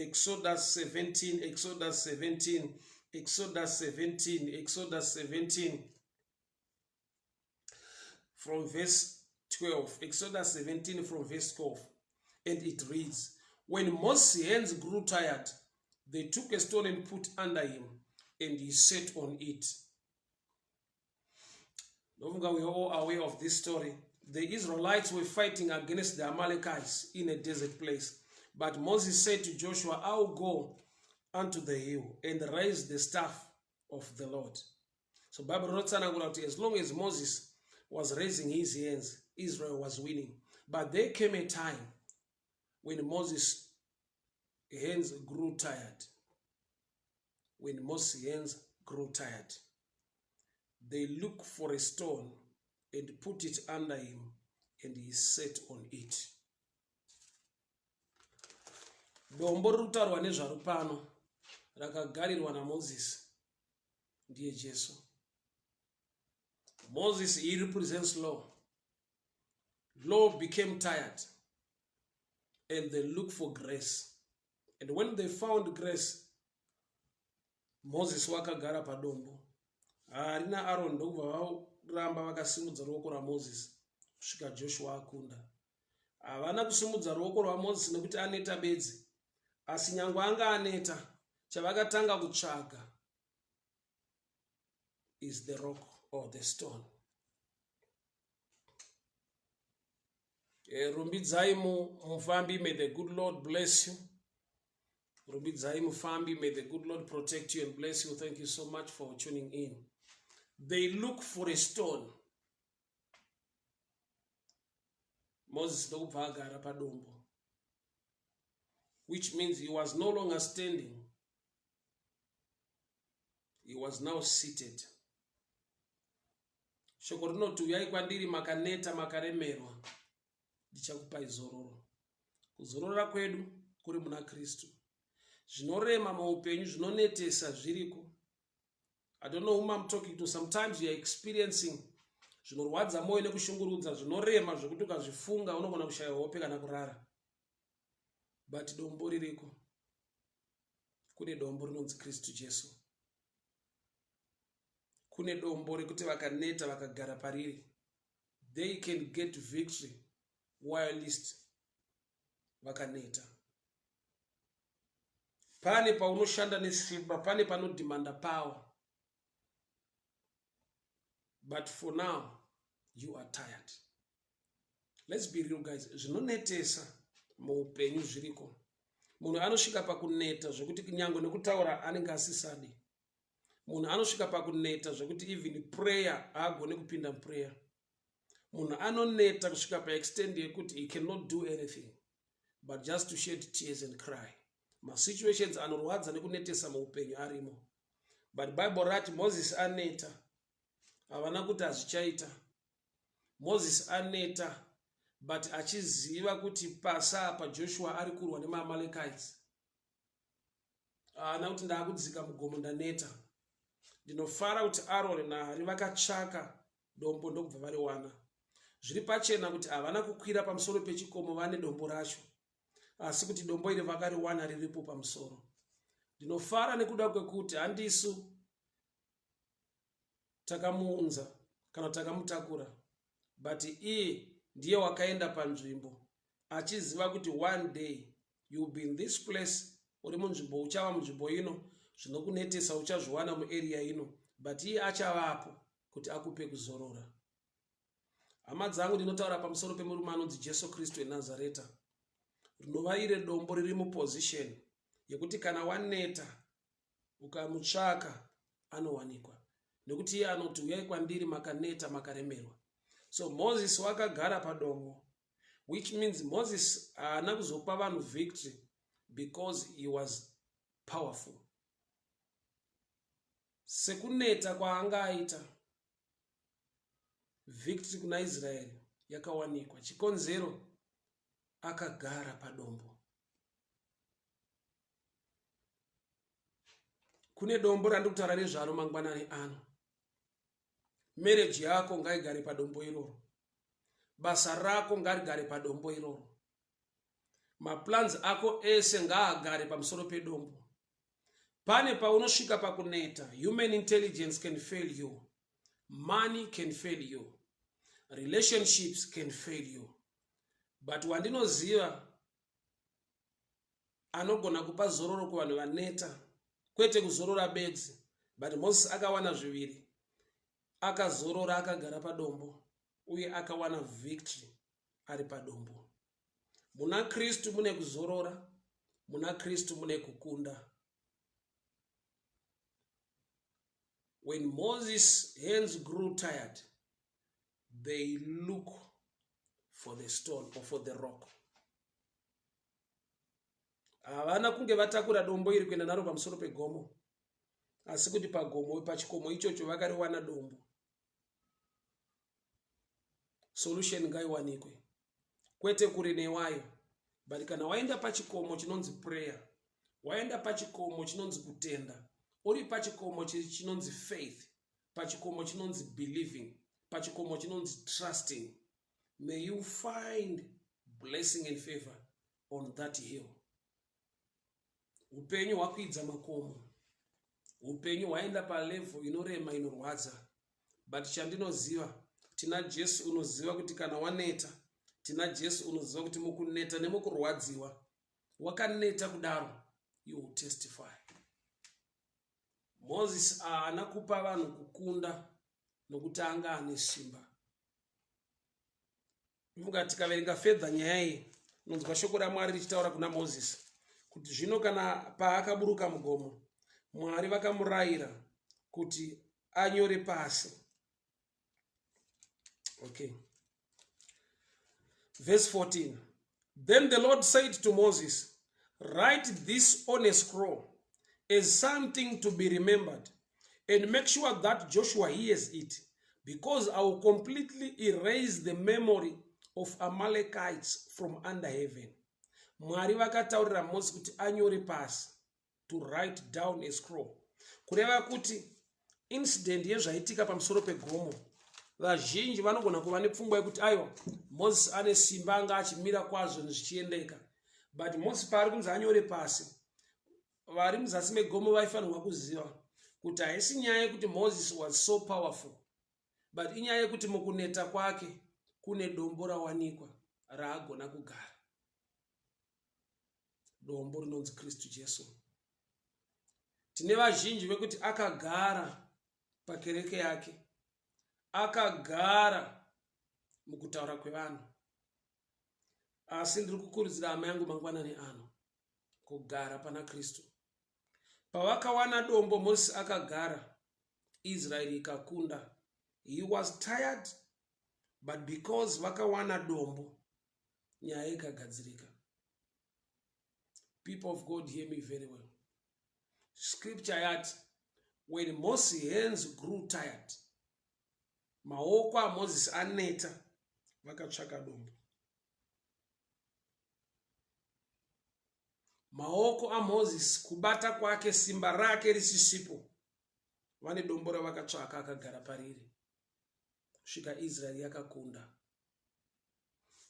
Exodus 17, Exodus 17, Exodus 17, Exodus 17, from verse 12. Exodus 17 from verse 12. And it reads, when Moses' hands grew tired, they took a stone and put under him, and he sat on it. We are all aware of this story. The Israelites were fighting against the Amalekites in a desert place. But Moses said to Joshua, I will go unto the hill and raise the staff of the Lord. So Bible wrote as long as Moses was raising his hands, Israel was winning. But there came a time when Moses' hands grew tired. When Moses' hands grew tired, they looked for a stone and put it under him, and he sat on it. Dombo rutarwa nezvaru pano rakagarirwa naMoses ndiye Jesu. Moses, he represents law. Law became tired, and they looked for grace. And when they found grace, Moses wakagara padombo. Arina Aaron ndobva varamba vakasimudza ruoko rwaMoses kusvika Joshua akunda. Havana kusimudza ruoko rwaMoses nekuti aneta bedzi, asi nyangwe anga aneta, chavakatanga kutsvaga is the rock or the stone. Rumbidzai mufambi, may the good Lord bless you. Rumbidzai mufambi, may the good Lord protect you and bless you. Thank you so much for tuning in. They look for a stone. Moses ndobva agara padombo, which means he was no longer standing. He was now seated. Shoko rinoti uyai kwandiri makaneta makaremerwa, ndichakupai zororo. Kuzorora kwedu kuri muna Kristu. Zvinorema muupenyu, zvinonetesa zviriko. I don't know whom I'm talking to. Sometimes you are experiencing zvinorwadza moyo nekushungurudza, zvinorema zvekuti ukazvifunga unogona kushaya hope kana kurara. But dombo ririko. Kune dombo rinonzi Kristu Jesu. Kune dombo rekuti vakaneta vakagara pariri, they can get victory whilst vakaneta. Pane paunoshanda nesimba, pane panodimanda power. But for now, you are tired. Let's be real, guys. Zvinonetesa muupenyu zviriko. Munhu anosvika pakuneta zvekuti kunyange nekutaura anenge asisadi. Munhu anosvika pakuneta zvekuti even prayer haagone kupinda prayer. Munhu anoneta kusvika paextend yekuti he cannot do anything but just to shed tears and cry. Situations anorwadza nekunetesa muupenyu arimo. But Bible rati Moses aneta, havana kuti hazvichaita. Moses aneta, but achiziva kuti pasa pa Joshua ari kurwa nemaAmalekites. Haana kuti ndaakudzika mugomo ndaneta. Ndinofara kuti Aaron naHari vakatsvaka dombo ndokubva variwana. Zviri pachena kuti havana kukwira pamusoro pechikomo vane dombo racho, asi kuti dombo iri vakariwana riripo pamusoro. Ndinofara nekuda kwekuti handisu takamuunza kana takamutakura, but iye ndiye wakaenda panzvimbo achiziva kuti one day you will be in this place, uri munzvimbo, uchava munzvimbo ino, zvinokunetesa uchazviwana muarea ino, but iye achavapo kuti akupe kuzorora. Hama dzangu, ndinotaura pamusoro pemurume anonzi Jesu Kristu weNazareta. Rinova ire dombo riri muposition yekuti kana waneta ukamutsvaka anowanikwa, nekuti iye anoti uyai kwandiri makaneta makaremerwa. So Moses wakagara padombo, which means Moses haana kuzopa vanhu victory because he was powerful. Sekuneta kwaanga aita, victory kuna Israeli yakawanikwa. Chikonzero akagara padombo. Kune dombo randikutaura nezvaro mangwanani ano. Marriage yako ngaigare padombo iroro. Basa rako ngarigare padombo iroro. maplans ako ese ngaagare pamusoro pedombo. Pane paunosvika pakuneta, human intelligence can fail you, money can fail you, relationships can fail you. But wandinoziva anogona kupa zororo kuvanhu vaneta, kwete kuzorora bedzi. But Moses akawana zviviri, akazorora akagara padombo, uye akawana victory ari padombo. Muna Kristu mune kuzorora, muna Kristu mune kukunda. When Moses' hands grew tired, they look for the stone or for the rock. Havana kunge vatakura dombo iri kuenda naro pamusoro pegomo, asi kuti pagomo pachikomo ichocho vakariwana dombo. Solution ngaiwanikwe, kwete kure newayo, but kana waenda pachikomo chinonzi prayer, waenda pachikomo chinonzi kutenda, uri pachikomo chinonzi faith, pachikomo chinonzi believing, pachikomo chinonzi trusting, may you find blessing and favor on that hill. Upenyu hwakwidza makomo, upenyu hwaenda palevel inorema inorwadza, but chandinoziva, tina Jesu unoziva kuti kana waneta, tina Jesu unoziva kuti mukuneta nemukurwadziwa, wakaneta kudaro, you will testify. Moses anakupa vanhu kukunda nokuti anga ane simba. Munga tikaverenga fedha nyaya iyi, nonzwa shoko raMwari richitaura kuna Moses kuti zvino kana paakaburuka mugomo, Mwari vakamurayira kuti anyore pasi. Okay. Verse 14. Then the Lord said to Moses, write this on a scroll as something to be remembered, and make sure that Joshua hears it, because I will completely erase the memory of Amalekites from under heaven. Mwari vakataurira Moses kuti anyore pasi, to write down a scroll. Kureva kuti incident yezvaitika pamusoro pegomo, vazhinji vanogona kuva nepfungwa yekuti aiwa Moses ane simba anga achimira kwazvo zvichiendeka. But Moses paari kunzi anyore pasi, vari muzasi megomo vaifanirwa kuziva kuti haisi nyaya yekuti Moses was so powerful, but inyaya yekuti mukuneta kwake kune dombo rawanikwa raagona kugara. Dombo rinonzi Kristu Jesu. Tine vazhinji vekuti akagara pakereke yake, akagara mukutaura kwevanhu, asi ndiri kukurudzira hama yangu mangwanani ano kugara pana Kristu. Pavakawana dombo Moses akagara, Israeli ikakunda. He was tired, but because vakawana dombo, nyaya ikagadzirika. People of God, hear me very well. Scripture yati, when Moses' hands grew tired, maoko aMoses aneta, vakatsvaka dombo. Maoko aMoses kubata kwake simba rake risisipo, vane dombo ravakatsvaka akagara pariri. Svika Israeli yakakunda.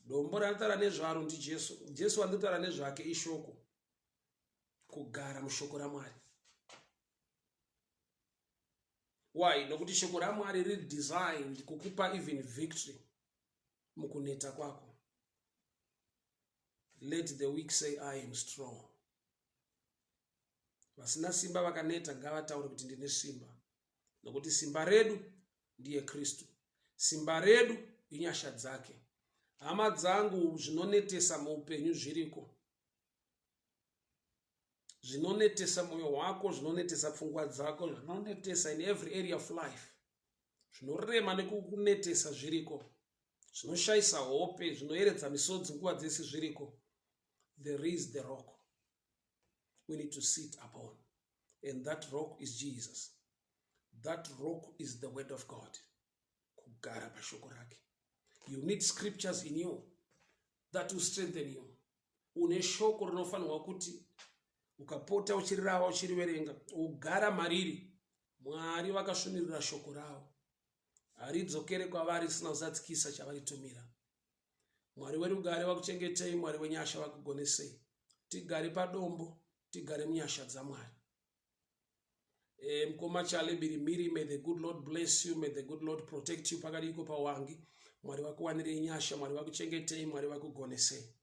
Dombo ranotaura nezvaro ndiJesu. Jesu anotaura nezvake ishoko, kugara mushoko raMwari. Why? Nokuti shoko raMwari riri designed kukupa even victory mukuneta kwako. Let the weak say I am strong. Vasina simba vakaneta ngavataure kuti ndine simba, nokuti simba redu ndiye Kristu. Simba redu inyasha dzake. Hama dzangu, zvinonetesa muupenyu zviriko. Zvinonetesa moyo wako, zvinonetesa pfungwa dzako, zvinonetesa in every area of life. Zvinorema nekukunetesa zviriko. Zvinoshaisa hope, zvinoyeredza misodzi nguva dzese zviriko. There is the rock we need to sit upon, and that rock is Jesus. That rock is the word of God. Gara pashoko rake. You need scriptures in you that will strengthen you. Une shoko rinofanirwa kuti ukapota uchirirawa uchiriverenga, ugara mariri. Mwari vakasvinirira shoko ravo, haridzokere kwavari risina kuzadzikisa chavaritumira. Mwari werugare vakuchengetei, Mwari wenyasha vakugonesei. Tigare padombo, tigare munyasha dzaMwari. Mkoma chale birimiri, may the good Lord bless you, may the good Lord protect you pakadiko pawangi. Mwari vakuwanire nyasha, Mwari vakuchengetei, Mwari vakugonesei.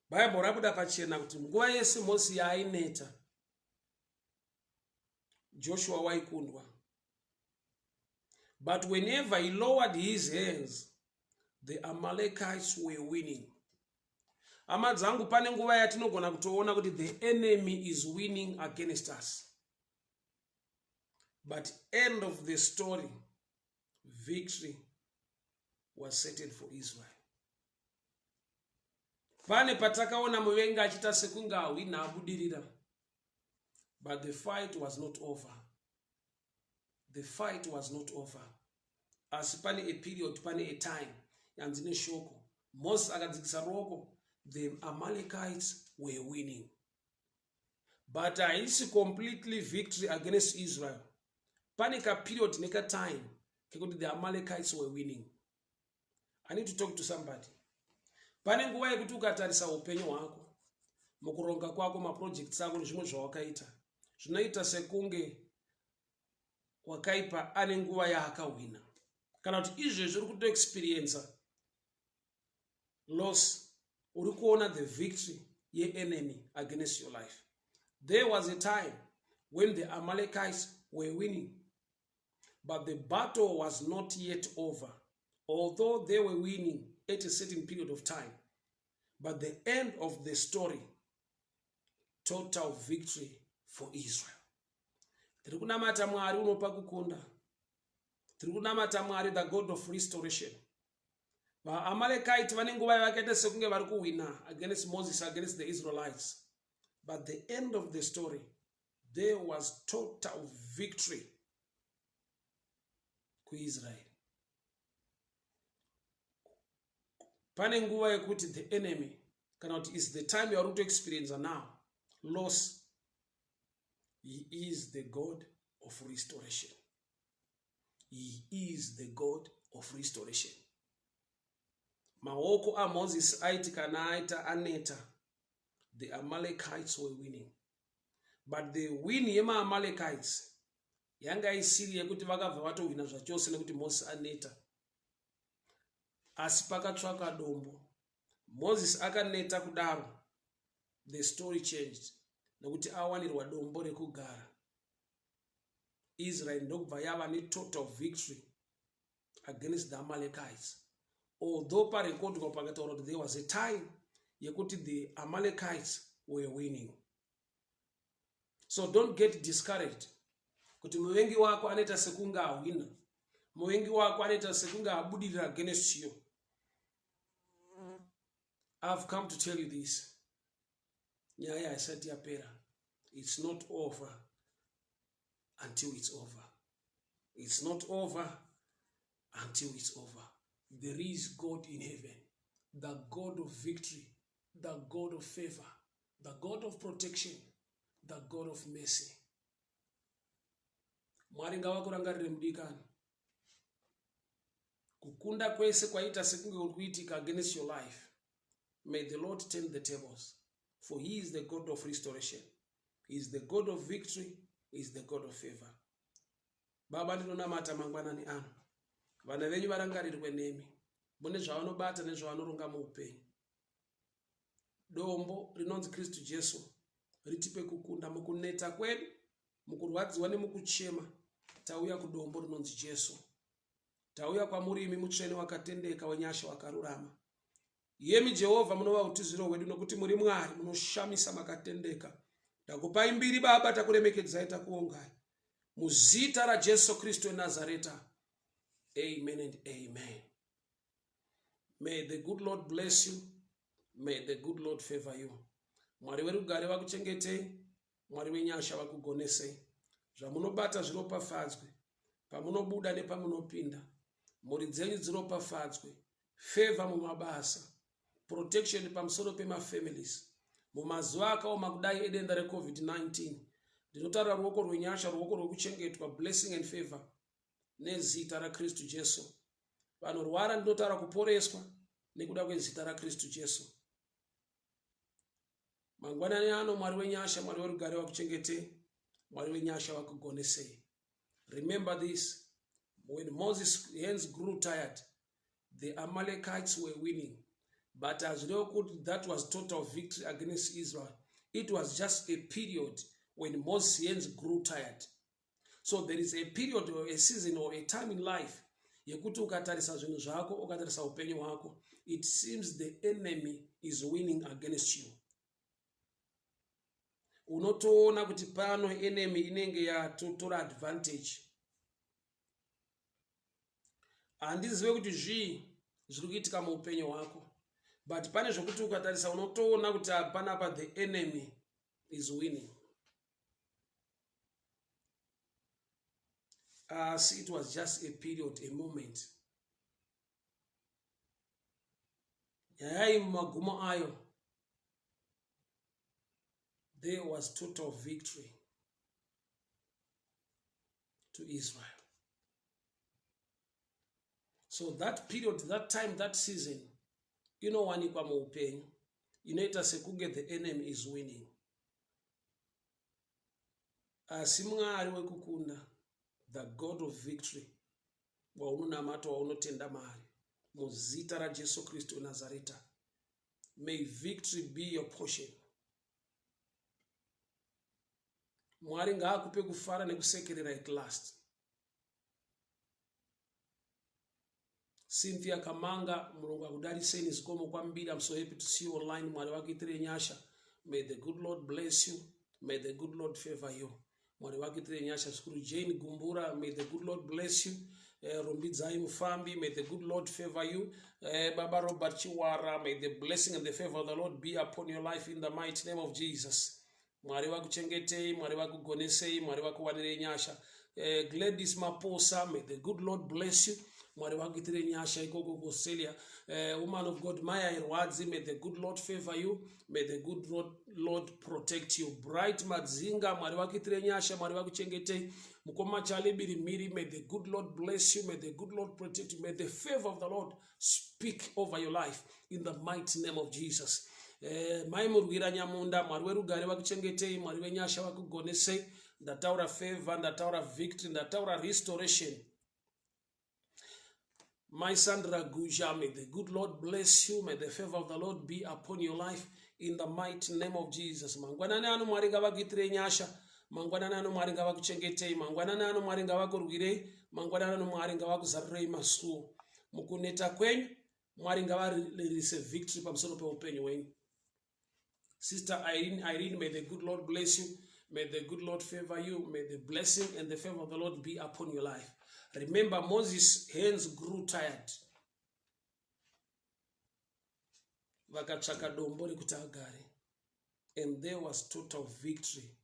Bible rabuda pachena kuti nguva yese Mose yaaineta, Joshua waikundwa. But whenever he lowered his hands, the Amalekites were winning. Amadzangu pane nguva yatinogona kutoona kuti the enemy is winning against us. But end of the story, victory was settled for Israel. Pane patakaona muvengi achita sekunge awina abudirira. But the fight was not over. The fight was not over. As pane a period, pane a time, yanzine shoko. Moses akadzikisa roko, the Amalekites were winning. But haisi completely victory against Israel. Pane ka period neka time, kekuti the Amalekites were winning. I need to talk to somebody. Pane nguva yekuti ukatarisa upenyu hwako, mukuronga kwako, maprojects ako nezvimwe zvawakaita, zvinoita sekunge wakaipa ane nguva yaakawina. Kana kuti izvezvi uri kuto experience loss, uri kuona the victory ye enemy against your life. There was a time when the Amalekites were winning, but the battle was not yet over. Although they were winning at a certain period of time, but the end of the story, total victory for Israel. Tiri kunamata Mwari unopa kukunda. Tiri kunamata Mwari, the God of restoration. Va Amalekite vane nguva yavakaita sekunge vari kuwina against Moses, against the Israelites. But the end of the story, there was total victory ku Israel. Pane nguva yekuti the enemy, kana kuti is the time you are to experience now, loss. He is the God of restoration. He is the God of restoration. Maoko a Moses aiti kana aita aneta, the Amalekites were winning. But the win yema Amalekites yanga isiri yekuti vakabva vatovhina zvachose nekuti Moses aneta. Asi pakatsvaka dombo, Moses akaneta kudaro, the story changed. Nekuti awanirwa dombo rekugara, Israel ndokubva yava ne total victory against the Amalekites. Although parekodwa pakataura kuti there was a time yekuti the Amalekites were winning. So don't get discouraged. Kuti muvengi wako aneta sekunga awina, muvengi wako aneta sekunga abudirira against you. I've come to tell you this. Nyaya isati yapera. It's not over until it's over. It's not over until it's over. There is God in heaven, the God of victory, the God of favor, the God of protection, the God of mercy. Mwari ngavakurangarire mudikani. Kukunda kwese kwaita sekunge uri kuitika against your life, may the Lord turn the tables. For he is the God of restoration. He is the God of victory. He is the God of favor. Baba ndinonamata mangwanani ano. Vana venyu varangarirwe nemi. Mune zvavanobata nezvavanoronga muupenyu. Dombo rinonzi Kristu Jesu ritipe kukunda mukuneta kwedu, mukurwadziwa nemukuchema. Tauya kudombo rinonzi Jesu. Tauya kwamurimi mutsvene wakatendeka wenyasha wakarurama. Yemi Jehovah munova utiziro hwedu nokuti muri Mwari munoshamisa makatendeka. Takupai mbiri Baba, takuremekedzai takuongai. Muzita ra Jesu Kristu Nazareta. Amen and amen. May the good Lord bless you. May the good Lord favor you. Mwari werugare vakuchengetei, Mwari wenyasha vakugonesei. Zvamunobata zviropafadzwe, pamunobuda nepamunopinda. Mhuri dzenyu dziropafadzwe. Favor mumabasa. Protection pamusoro pemafamilies. Mumazuva akaoma kudai edenda reCovid-19. Ndinotaura ruoko rwenyasha, ruoko rwekuchengetwa, blessing and favor nezita raKristu Jesu. vanorwara ndinotaura kuporeswa nekuda kwezita raKristu Jesu. Mangwanani ano Mwari wenyasha, Mwari werugare wakuchengete, Mwari wenyasha wakugonesei. Remember this, when Moses' hands grew tired, the Amalekites were winning. But as that was total victory against Israel. It was just a period when Moses' hands grew tired. So there is a period or a season or a time in life, yekuti ukatarisa zvinhu zvako, ukatarisa upenyu hwako, it seems the enemy is winning against you. Unotoona kuti pano enemy inenge yatotora advantage. Handizive kuti zvii zviri kuitika muupenyu hwako, but pane zvokuti ukatarisa unotoona kuti panapa the enemy is winning. See, it was just a period, a moment. Yayai magumo ayo, there was total victory to Israel. So that period, that time, that season, you know, when you come open, you know, the enemy is winning. Simungari wekukunda, the God of victory, waununamata waunotenda mari, muzita ra Jesu Kristu Nazareta. May victory be your portion. Mwari ngaakupe kufara nekusekerera at last. Cynthia Kamanga, Mulungu akudariseni zikomo kwambiri. I'm so happy to see you online. Mwari wakuitire nyasha. May the good Lord bless you. May the good Lord favor you. Mwari wakuitire nyasha. Skuru Jane Gumbura, may the good Lord bless you. Rombidzai Mufambi, may the good Lord favor you. Baba Robert Chiwara, may the blessing and the favor of the Lord be upon your life in the mighty name of Jesus. Mwari wakuchengetei, Mwari wakugonesei, Mwari wakuwanire nyasha. Gladys Maposa, may the good Lord bless you. Mwari wakuitire nyasha ikoko Australia. Woman of God Maya Irwadzi, may the good Lord favor you. May the good Lord protect you. Bright Madzinga, Mwari wakuitire nyasha, Mwari wakuchengetei. Mukoma Chalibiri Miri, may the good Lord bless you. May the good Lord protect you. May the favor of the Lord speak over your life in the mighty name of Jesus. Maimurwira Nyamunda, Mwari werugare wakuchengetei, Mwari wenyasha wakugonesei. Ndataura favor, ndataura victory, ndataura restoration. My Sandra Guja, may the good Lord bless you. May the favor of the Lord be upon your life in the mighty name of Jesus. Mangwanani anu Mwari ngavakuitire nyasha. Mangwanani anu Mwari ngavakuchengetei. Mangwanani anu Mwari ngavakurwirei. Mangwanani anu Mwari ngavakuzarirei masuo. Mukuneta kwenyu Mwari ngavaririse victory pamusoro peupenyu hwenyu. Sister Irene, may the good Lord bless you. May the good Lord favor you. May the blessing and the favor of the Lord be upon your life. Remember, Moses' hands grew tired. Vakatsvaka dombo rekuti agare. And there was total victory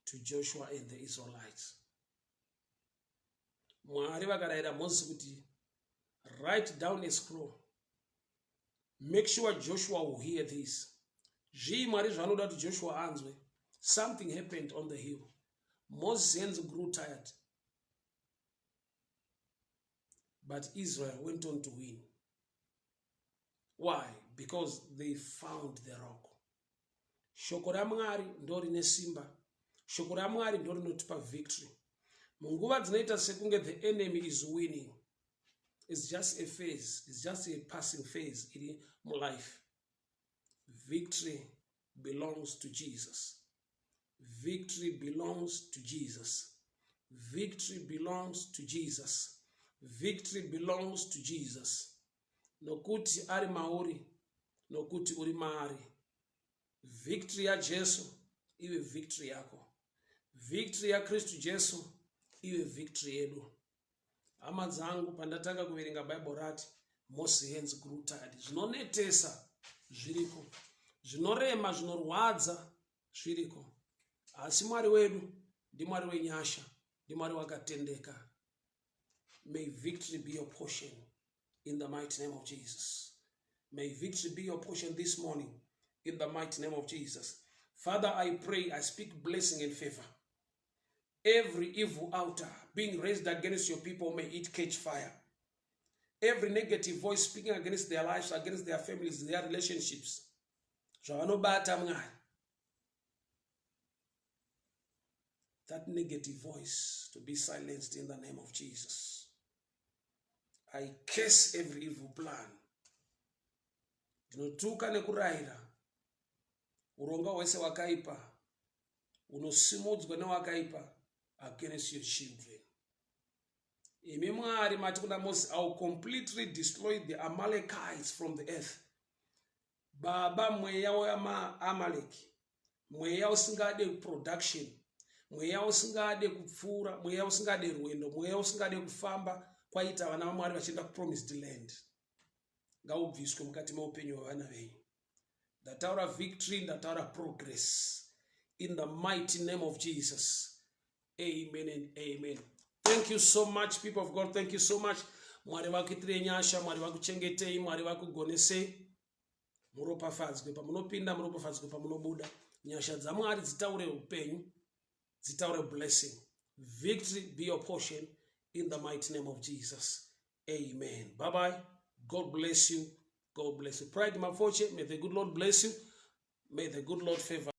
to Joshua and the Israelites. Mwari vakarayira Moses kuti write down a scroll. Make sure Joshua will hear this. Zvii Mwari zvanoda kuti Joshua anzwe. Something happened on the hill. Moses' hands grew tired. But Israel went on to win. Why? Because they found the rock. Shoko ra Mwari ndo rine simba. Shoko ra Mwari ndo rinotipa victory. Munguva dzinoita sekunge the enemy is winning. It's just a phase. It's just a passing phase in my life. Victory belongs to Jesus. Victory belongs to Jesus. Victory belongs to Jesus. Victory belongs to Jesus. Nokuti ari mauri, nokuti uri maari. Victory ya Jesu, iwe victory yako. Victory ya Kristu Jesu, iwe victory yedu. Hama dzangu pandatanga kuverenga Bible rati, Moses' hands grew tired. Zvinonetesa zviriko. Zvinorema, zvinorwadza zviriko. Asi Mwari wedu ndi Mwari wenyasha, ndi Mwari wakatendeka. May victory be your portion in the mighty name of Jesus. May victory be your portion this morning in the mighty name of Jesus. Father, I pray, I speak blessing and favor. Every evil altar being raised against your people, may it catch fire. Every negative voice speaking against their lives, against their families, their relationships, that negative voice to be silenced in the name of Jesus. I curse every evil plan. Ndinotuka nekuraira uronga wese wakaipa unosimudzwa newakaipa against your children. Imi Mwari mati kuna Moses, I will completely destroy the Amalekites from the earth. Baba, mweya wa Amaleki, mweya usingade production, mweya usingade kupfura, mweya usingade rwendo, mweya usingade kufamba kwaita vana vaMwari vachienda kupromised land, ngaubviswe mukati meupenyu hwevana venyu. Ndataura victory, ndataura progress in the mighty name of Jesus. Amen and amen. Thank you so much, people of God. Thank you so much. Mwari vakuitire nyasha, Mwari vakuchengetei, Mwari vakugonesei. Muropafadzwe pamunopinda, muropafadzwe pamunobuda. Nyasha dzaMwari dzitaure upenyu, dzitaure blessing. Victory be your portion in the mighty name of Jesus. Amen. Bye bye. God bless you. God bless you. Pride Mafoche, may the good Lord bless you. May the good Lord favor